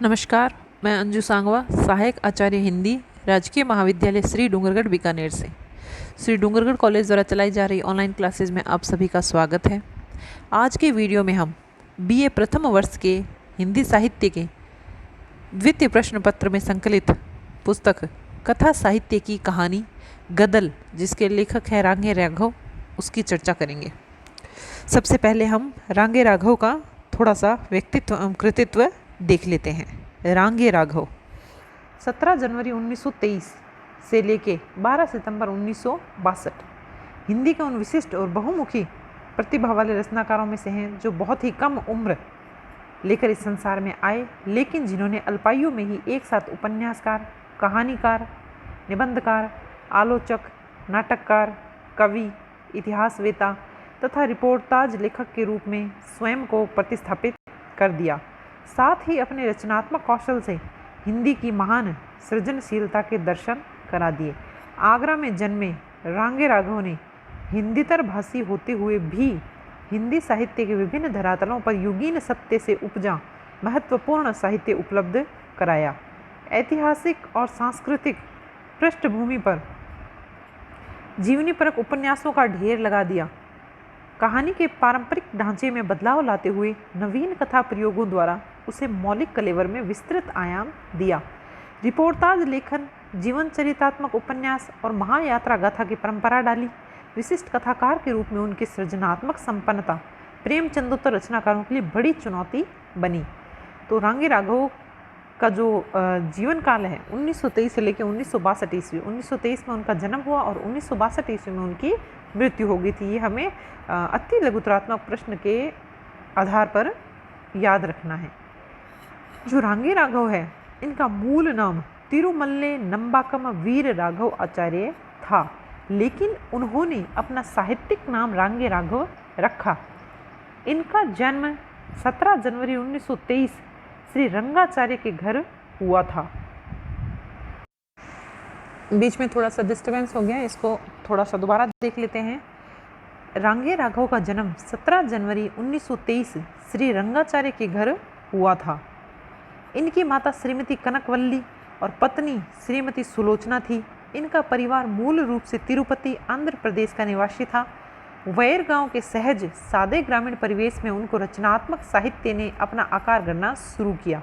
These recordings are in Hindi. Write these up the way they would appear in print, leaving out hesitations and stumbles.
नमस्कार। मैं अंजू सांगवा, सहायक आचार्य हिंदी, राजकीय महाविद्यालय श्री डूंगरगढ़ बीकानेर से। श्री डूंगरगढ़ कॉलेज द्वारा चलाई जा रही ऑनलाइन क्लासेज में आप सभी का स्वागत है। आज के वीडियो में हम बीए प्रथम वर्ष के हिंदी साहित्य के द्वितीय प्रश्न पत्र में संकलित पुस्तक कथा साहित्य की कहानी गदल, जिसके लेखक हैं रांगे राघव, उसकी चर्चा करेंगे। सबसे पहले हम रांगे राघव का थोड़ा सा व्यक्तित्व एवं कृतित्व देख लेते हैं। रांगे राघव 17 जनवरी 1923 से लेके 12 सितंबर 1962 हिंदी के उन विशिष्ट और बहुमुखी प्रतिभा वाले रचनाकारों में से हैं जो बहुत ही कम उम्र लेकर इस संसार में आए, लेकिन जिन्होंने अल्पायु में ही एक साथ उपन्यासकार, कहानीकार, निबंधकार, आलोचक, नाटककार, कवि, इतिहासवेता तथा रिपोर्टाज लेखक के रूप में स्वयं को प्रतिस्थापित कर दिया। साथ ही अपने रचनात्मक कौशल से हिंदी की महान सृजनशीलता के दर्शन करा दिए। आगरा में जन्मे रांगे राघव ने हिंदीतर भाषी होते हुए भी हिंदी साहित्य के विभिन्न धरातलों पर युगीन सत्य से उपजा महत्वपूर्ण साहित्य उपलब्ध कराया। ऐतिहासिक और सांस्कृतिक पृष्ठभूमि पर जीवनीपरक उपन्यासों का ढेर लगा दिया। कहानी के पारंपरिक ढांचे में बदलाव लाते हुए नवीन कथा प्रयोगों द्वारा उसे मौलिक कलेवर में विस्तृत आयाम दिया। रिपोर्टाज लेखन, जीवन चरितात्मक उपन्यास और महायात्रा गाथा की परंपरा डाली। विशिष्ट कथाकार के रूप में उनकी सृजनात्मक संपन्नता प्रेमचंदोत्तर रचनाकारों के लिए बड़ी चुनौती बनी। तो रांगे राघव का जो जीवन काल है 1923 से लेकर 1962 ईस्वी, 1923 में उनका जन्म हुआ और 1962 ईस्वी में उनकी मृत्यु हो गई थी। ये हमें अति लघुतरात्मक प्रश्न के आधार पर याद रखना है। जो रांगे राघव है, इनका मूल नाम तिरुमल्ले नंबाकम वीर राघव आचार्य था, लेकिन उन्होंने अपना साहित्यिक नाम रांगे राघव रखा। इनका जन्म 17 जनवरी 1923 श्री रंगाचार्य के घर हुआ था। बीच में थोड़ा सा डिस्टर्बेंस हो गया, इसको थोड़ा सा दोबारा देख लेते हैं। रांगे राघव का जन्म 17 जनवरी 1923 श्री रंगाचार्य के घर हुआ था। इनकी माता श्रीमती कनकवल्ली और पत्नी श्रीमती सुलोचना थी। इनका परिवार मूल रूप से तिरुपति, आंध्र प्रदेश का निवासी था। वैर गांव के सहज सादे ग्रामीण परिवेश में उनको रचनात्मक साहित्य ने अपना आकार गढ़ना शुरू किया।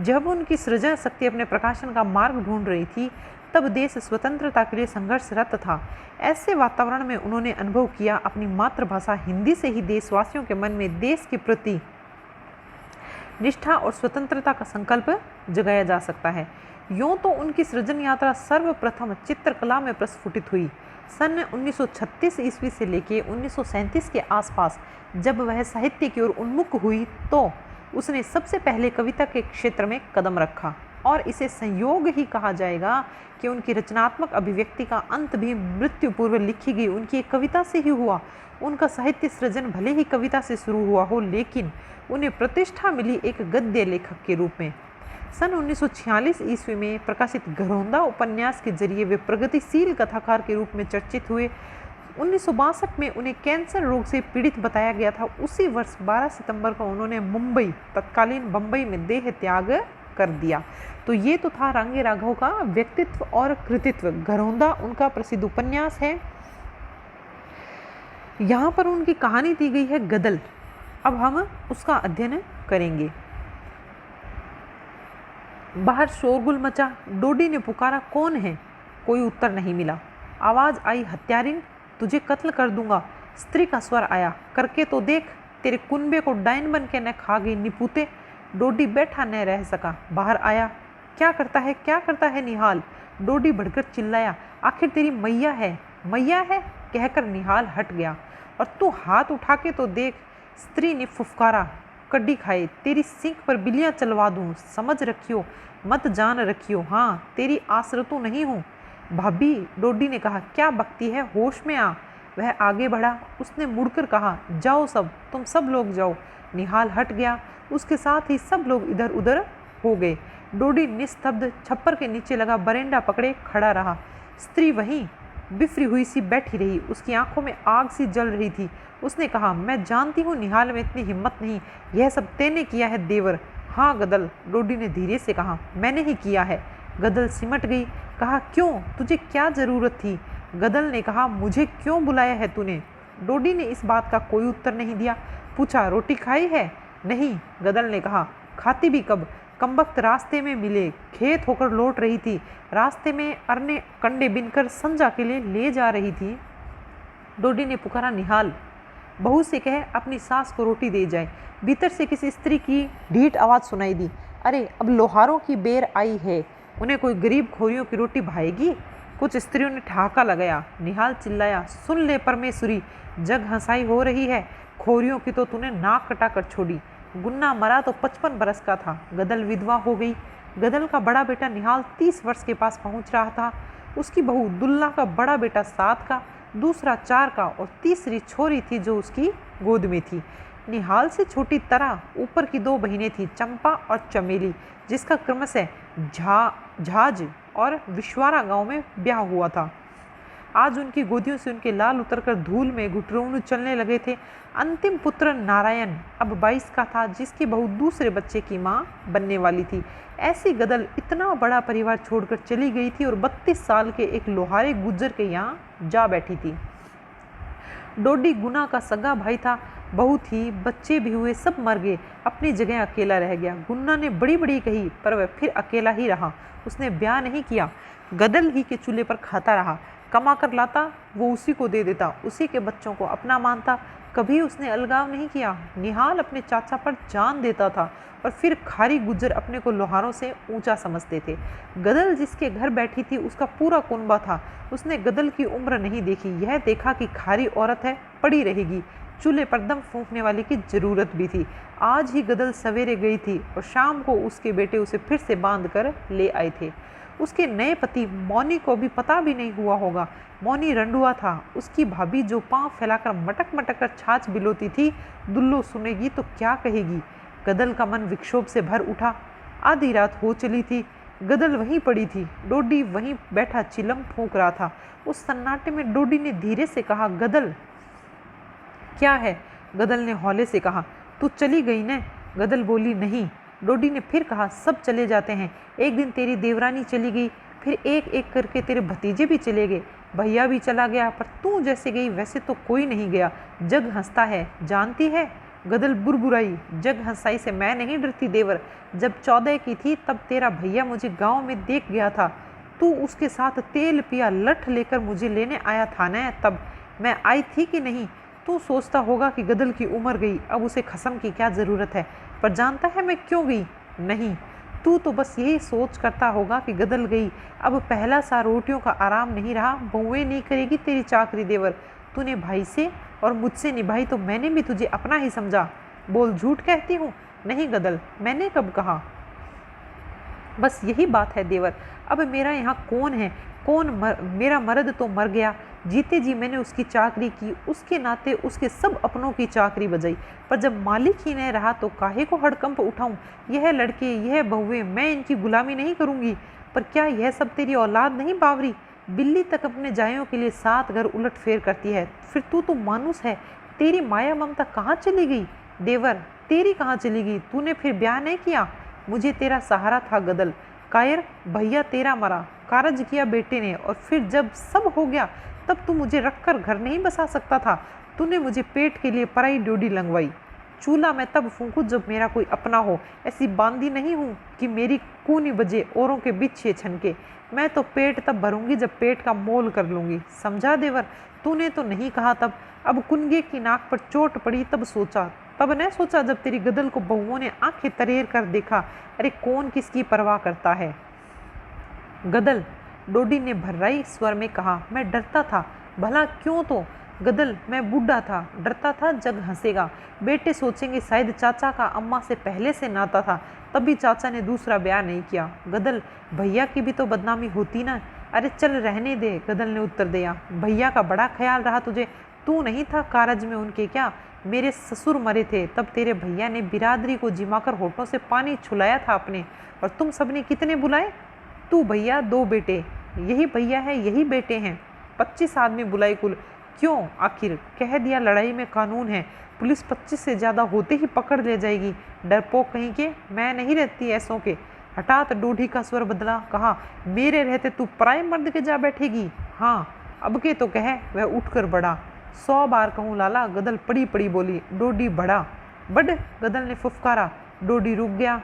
जब उनकी सृजन शक्ति अपने प्रकाशन का मार्ग ढूंढ रही थी, तब देश स्वतंत्रता के लिए संघर्षरत था। ऐसे वातावरण में उन्होंने अनुभव किया अपनी मातृभाषा हिंदी से ही देशवासियों के मन में देश के प्रति निष्ठा और स्वतंत्रता का संकल्प जगाया जा सकता है। यूँ तो उनकी सृजन यात्रा सर्वप्रथम चित्रकला में प्रस्फुटित हुई। सन 1936 ईस्वी से लेकर 1937 के आसपास जब वह साहित्य की ओर उन्मुख हुई, तो उसने सबसे पहले कविता के क्षेत्र में कदम रखा, और इसे संयोग ही कहा जाएगा कि उनकी रचनात्मक अभिव्यक्ति का अंत भी मृत्यु पूर्व लिखी गई उनकी एक कविता से ही हुआ। उनका साहित्य सृजन भले ही कविता से शुरू हुआ हो, लेकिन उन्हें प्रतिष्ठा मिली एक गद्य लेखक के रूप में। सन 1946 ईस्वी में प्रकाशित घरौंदा उपन्यास के जरिए वे प्रगतिशील कथाकार के रूप में चर्चित हुए। 1962 में उन्हें कैंसर रोग से पीड़ित बताया गया था। उसी वर्ष 12 सितंबर को उन्होंने मुंबई, तत्कालीन बम्बई में देह त्याग कर दिया। तो ये तो था रांगे राघव का व्यक्तित्व और कृतित्व। घरौंदा उनका प्रसिद्ध उपन्यास है। यहाँ पर उनकी कहानी दी गई है गदल। अब हम उसका अध्ययन करेंगे। बाहर शोरगुल मचा। डोडी ने पुकारा, कौन है? कोई उत्तर नहीं मिला। आवाज आई, हत्यारिन, तुझे कत्ल कर दूंगा। स्त्री का स्वर आया, करके तो देख, तेरे कुनबे को डायन बन के न खा गई निपुते। डोडी बैठा न रह सका, बाहर आया। क्या करता है निहाल? डोडी बढ़कर चिल्लाया, आखिर तेरी मैया है, मैया है, कहकर निहाल हट गया। और तू हाथ उठा के तो देख। स्त्री ने फुफकारा, कड्डी खाए, तेरी सींग पर बिल्लियाँ चलवा दूँ, समझ रखियो, मत जान रखियो, हाँ तेरी आसरतू नहीं हूँ। भाभी, डोडी ने कहा, क्या बकती है, होश में आ। वह आगे बढ़ा। उसने मुड़कर कहा, जाओ सब, तुम सब लोग जाओ। निहाल हट गया। उसके साथ ही सब लोग इधर उधर हो गए। डोडी निस्तब्ध छप्पर के नीचे लगा बरेंडा पकड़े खड़ा रहा। स्त्री वहीं बिफरी हुई सी बैठी रही। उसकी आंखों में आग सी जल रही थी। उसने कहा, मैं जानती हूँ निहाल में इतनी हिम्मत नहीं, यह सब तेने किया है देवर। हाँ गदल, डोडी ने धीरे से कहा, मैंने ही किया है। गदल सिमट गई। कहा, क्यों, तुझे क्या जरूरत थी? गदल ने कहा, मुझे क्यों बुलाया है तूने? डोडी ने इस बात का कोई उत्तर नहीं दिया। पूछा, रोटी खाई है? नहीं, गदल ने कहा। खाती भी कब? कमबख्त रास्ते में मिले, खेत होकर लौट रही थी, रास्ते में अरने कंडे बिनकर संजा के लिए ले जा रही थी। डोडी ने पुकारा, निहाल, बहू से कह अपनी सास को रोटी दे जाए। भीतर से किसी स्त्री की ढीठ आवाज़ सुनाई दी, अरे अब लोहारों की बेर आई है, उन्हें कोई गरीब खोरियों की रोटी भाएगी? कुछ स्त्रियों ने ठहाका लगाया। निहाल चिल्लाया, सुन ले परमेश्वरी, जग हंसाई हो रही है, खोरियों की तो तूने नाक कटा कर छोड़ी। गुन्ना मरा तो 55 बरस का था, गदल विधवा हो गई। गदल का बड़ा बेटा निहाल 30 वर्ष के पास पहुंच रहा था। उसकी बहू दुल्ला का बड़ा बेटा 7 का, दूसरा 4 का और तीसरी छोरी थी जो उसकी गोद में थी। निहाल से छोटी तरा ऊपर की 2 बहनें थी, चंपा और चमेली, जिसका क्रमशः झाज और विश्वारा गांव में ब्याह हुआ था। आज उनकी गोदियों से उनके लाल उतरकर धूल में घुटरों चलने लगे थे। अंतिम पुत्र नारायण अब 22 का था, जिसकी बहू दूसरे बच्चे की मां बनने वाली थी। ऐसी गदल इतना बड़ा परिवार छोड़कर चली गई थी और 32 साल के एक लोहारे गुज्जर के यहाँ जा बैठी थी। डोडी गुना का सगा भाई था, बहू थी, बच्चे भी हुए, सब मर गए, अपनी जगह अकेला रह गया। गुन्ना ने बड़ी बड़ी कही, पर वह फिर अकेला ही रहा। उसने ब्याह नहीं किया, गदल ही के चूल्हे पर खाता रहा, कमा कर लाता वो उसी को दे देता, उसी के बच्चों को अपना मानता। कभी उसने अलगाव नहीं किया। निहाल अपने चाचा पर जान देता था और फिर खारी गुज्जर अपने को लोहारों से ऊंचा समझते थे। गदल जिसके घर बैठी थी उसका पूरा कुनबा था। उसने गदल की उम्र नहीं देखी, यह देखा कि खारी औरत है, पड़ी रहेगी। चूल्हे पर दम फूंकने वाले की जरूरत भी थी। आज ही गदल सवेरे गई थी और शाम को उसके बेटे उसे फिर से बांध कर ले आए थे। उसके नए पति मौनी को भी पता भी नहीं हुआ होगा। मौनी रंडुआ था। उसकी भाभी जो पांव फैलाकर मटक मटक कर छाछ बिलोती थी, दुल्लो सुनेगी तो क्या कहेगी। गदल का मन विक्षोभ से भर उठा। आधी रात हो चली थी। गदल वहीं पड़ी थी, डोडी वहीं बैठा चिलम फूंक रहा था। उस सन्नाटे में डोडी ने धीरे से कहा, गदल क्या है? गदल ने हौले से कहा, तू चली गई न? गदल बोली, नहीं। डोडी ने फिर कहा, सब चले जाते हैं। एक दिन तेरी देवरानी चली गई, फिर एक एक करके तेरे भतीजे भी चले गए, भैया भी चला गया, पर तू जैसे गई वैसे तो कोई नहीं गया। जग हंसता है, जानती है? गदल बुरबुराई, जग हंसाई से मैं नहीं डरती देवर। जब 14 की थी तब तेरा भैया मुझे गांव में देख गया था। तू उसके साथ तेल पिया लठ लेकर मुझे लेने आया था न? तब मैं आई थी कि नहीं? तू सोचता होगा कि गदल की उम्र गई, अब उसे खसम की क्या ज़रूरत है, पर जानता है मैं क्यों गई? नहीं, तू तो बस यही सोच करता होगा कि गदल गई, अब पहला सा रोटियों का आराम नहीं रहा, बहुएं नहीं करेगी तेरी चाकरी देवर। तूने भाई से और मुझसे निभाई तो मैंने भी तुझे अपना ही समझा। बोल, झूठ कहती हूँ? नहीं गदल, मैंने कब कहा? बस यही बात है देवर। अब मेरा यहाँ कौन है? मेरा मर्द तो मर गया। जीते जी मैंने उसकी चाकरी की, उसके नाते उसके सब अपनों की चाकरी बजाई, पर जब मालिक ही नहीं रहा तो काहे को हड़कंप उठाऊं? यह लड़के, यह बहुएं, मैं इनकी गुलामी नहीं करूंगी। पर क्या यह सब तेरी औलाद नहीं बावरी? बिल्ली तक अपने जायों के लिए 7 घर उलट फेर करती है, फिर तू तो मानुस है। तेरी माया ममता कहाँ चली गई? देवर, तेरी कहाँ चली गई? तूने फिर ब्याह नहीं किया? मुझे तेरा सहारा था गदल। कायर, भैया तेरा मरा, कारज किया बेटे ने, और फिर जब सब हो गया तब तू मुझे रखकर घर नहीं बसा सकता था। तूने मुझे पेट के लिए पराई ड्योढ़ी लंगवाई। चूल्हा मैं तब फूंकूं जब मेरा कोई अपना हो। ऐसी बांदी नहीं हूँ कि मेरी कूनी बजे औरों के बिच्छे छनके। मैं तो पेट तब भरूंगी जब पेट का मोल कर लूंगी। समझा देवर? तूने तो नहीं कहा तब। अब कुनगे की नाक पर चोट पड़ी तब सोचा। तब न सोचा जब तेरी गदल को बहुओं ने आंखें तरेर कर देखा। अरे कौन किसकी परवाह करता है? गदल, डोडी ने भर्राई स्वर में कहा, मैं डरता था। भला क्यों? तो गदल, मैं बूढ़ा था, डरता था जग हंसेगा, बेटे सोचेंगे शायद चाचा का अम्मा से पहले से नाता था, तभी चाचा ने दूसरा ब्याह नहीं किया। गदल, भैया की भी तो बदनामी होती ना। अरे चल रहने दे, गदल ने उत्तर दिया। भैया का बड़ा ख्याल रहा तुझे। तू नहीं था कारज में उनके क्या? मेरे ससुर मरे थे तब तेरे भैया ने बिरादरी को जिमाकर होठों से पानी छुलाया था अपने, और तुम सबने कितने बुलाए? तू भैया, 2 बेटे, यही भैया है, यही बेटे हैं, 25 आदमी बुलाई कुल। क्यों? आखिर कह दिया लड़ाई में कानून है, पुलिस 25 से ज़्यादा होते ही पकड़ ले जाएगी। डरपोक कहीं के, मैं नहीं रहती ऐसों के। हठात डोडी का स्वर बदला, कहा, मेरे रहते तू पराए मर्द के जा बैठेगी? हाँ, अब के तो कह। वह उठकर बढ़ा। 100 बार कहूँ लाला, गदल पड़ी पड़ी बोली। डोडी बढ़ा। बड, गदल ने फुफकारा। डोडी रुक गया।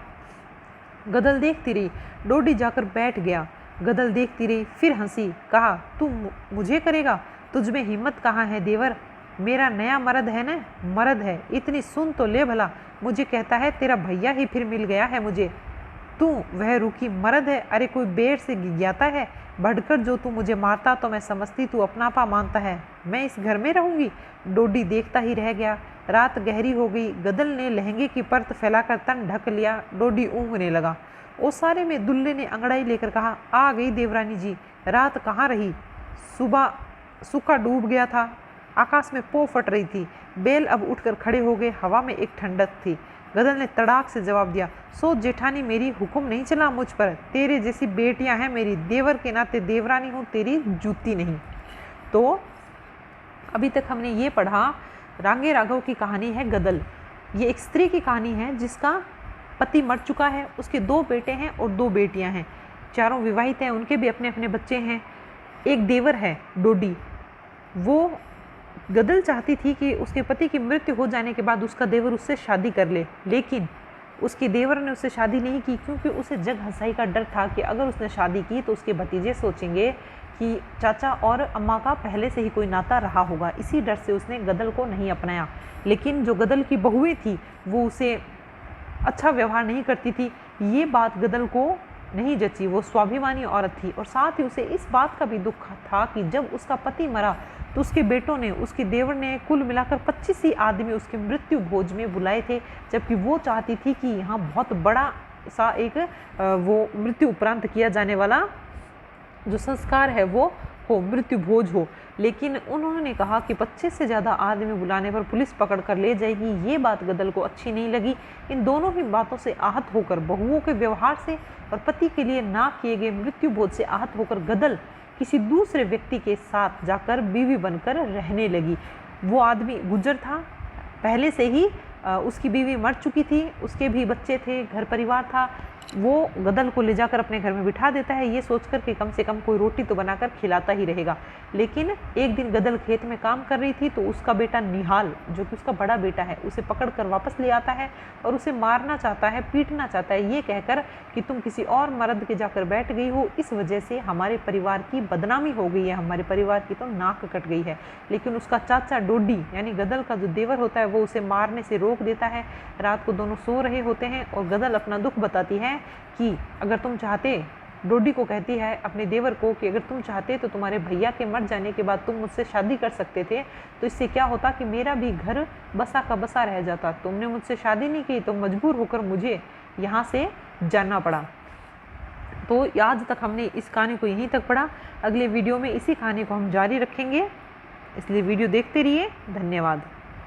गदल देखती रही। डोडी जाकर बैठ गया। गदल देखती रही, फिर हंसी, कहा, तू मुझे करेगा? तुझ में हिम्मत कहाँ है देवर? मेरा नया मर्द है न? मर्द है, इतनी सुन तो ले भला। मुझे कहता है तेरा भैया ही फिर मिल गया है मुझे। तू वह रूखी मर्द है? अरे कोई बेर से गिग्याता है? बढ़कर जो तू मुझे मारता तो मैं समझती तू अपनापा मानता है। मैं इस घर में रहूंगी? डोडी देखता ही रह गया। रात गहरी हो गई। गदल ने लहंगे की परत फैलाकर तन ढक लिया। डोडी ऊँघने लगा। ओसारे में दुल्ले ने अंगड़ाई लेकर कहा, आ गई देवरानी जी। रात कहाँ रही? सुबह सूखा डूब गया था। आकाश में पो फट रही थी। बेल अब उठकर खड़े हो गए। हवा में एक ठंडक थी। गदल ने तड़ाक से जवाब दिया, सो जेठानी मेरी, हुक्म नहीं चला मुझ पर। तेरे जैसी बेटियां हैं मेरी, देवर के नाते देवरानी हूँ, तेरी जूती नहीं। तो अभी तक हमने ये पढ़ा, रांगे राघव की कहानी है गदल। ये एक स्त्री की कहानी है जिसका पति मर चुका है, उसके 2 बेटे हैं और 2 बेटियां हैं। चारों विवाहित हैं, उनके भी अपने अपने बच्चे हैं। एक देवर है डोडी। वो गदल चाहती थी कि उसके पति की मृत्यु हो जाने के बाद उसका देवर उससे शादी कर ले, लेकिन उसके देवर ने उससे शादी नहीं की क्योंकि उसे जग हंसाई का डर था कि अगर उसने शादी की तो उसके भतीजे सोचेंगे कि चाचा और अम्मा का पहले से ही कोई नाता रहा होगा। इसी डर से उसने गदल को नहीं अपनाया। लेकिन जो गदल की बहुएं थी वो उसे अच्छा व्यवहार नहीं करती थी। ये बात गदल को नहीं जची। वो स्वाभिमानी औरत थी और साथ ही उसे इस बात का भी दुख था कि जब उसका पति मरा तो उसके बेटों ने, उसके देवर ने कुल मिलाकर 25 ही आदमी उसके मृत्यु भोज में बुलाए थे, जबकि वो चाहती थी कि यहाँ बहुत बड़ा सा एक वो मृत्यु उपरांत किया जाने वाला जो संस्कार है वो हो, मृत्यु भोज हो। लेकिन उन्होंने कहा कि 25 से ज़्यादा आदमी बुलाने पर पुलिस पकड़ कर ले जाएगी। ये बात गदल को अच्छी नहीं लगी। इन दोनों ही बातों से आहत होकर, बहुओं के व्यवहार से और पति के लिए ना किए गए मृत्यु भोज से आहत होकर गदल किसी दूसरे व्यक्ति के साथ जाकर बीवी बनकर रहने लगी। वो आदमी गुजर था, पहले से ही उसकी बीवी मर चुकी थी, उसके भी बच्चे थे, घर परिवार था। वो गदल को ले जाकर अपने घर में बिठा देता है, ये सोचकर कि कम से कम कोई रोटी तो बनाकर खिलाता ही रहेगा। लेकिन एक दिन गदल खेत में काम कर रही थी तो उसका बेटा निहाल, जो कि उसका बड़ा बेटा है, उसे पकड़कर वापस ले आता है और उसे मारना चाहता है, पीटना चाहता है, ये कहकर कि तुम किसी और मर्द के जाकर बैठ गई हो, इस वजह से हमारे परिवार की बदनामी हो गई है, हमारे परिवार की तो नाक कट गई है। लेकिन उसका चाचा डोडी यानी गदल का जो देवर होता है वो उसे मारने से रोक देता है। रात को दोनों सो रहे होते हैं और गदल अपना दुख बताती है कि अगर तुम चाहते, डोडी को कहती है अपने देवर को कि अगर तुम चाहते तो तुम्हारे भैया के मर जाने के बाद तुम मुझसे शादी कर सकते थे, तो इससे क्या होता कि मेरा भी घर बसा का बसा रह जाता। तुमने मुझसे शादी नहीं की तो मजबूर होकर मुझे यहाँ से जाना पड़ा। तो आज तक हमने इस कहानी को यहीं तक पढ़ा। अगले वीडियो में इसी कहानी को हम जारी रखेंगे, इसलिए वीडियो देखते रहिए। धन्यवाद।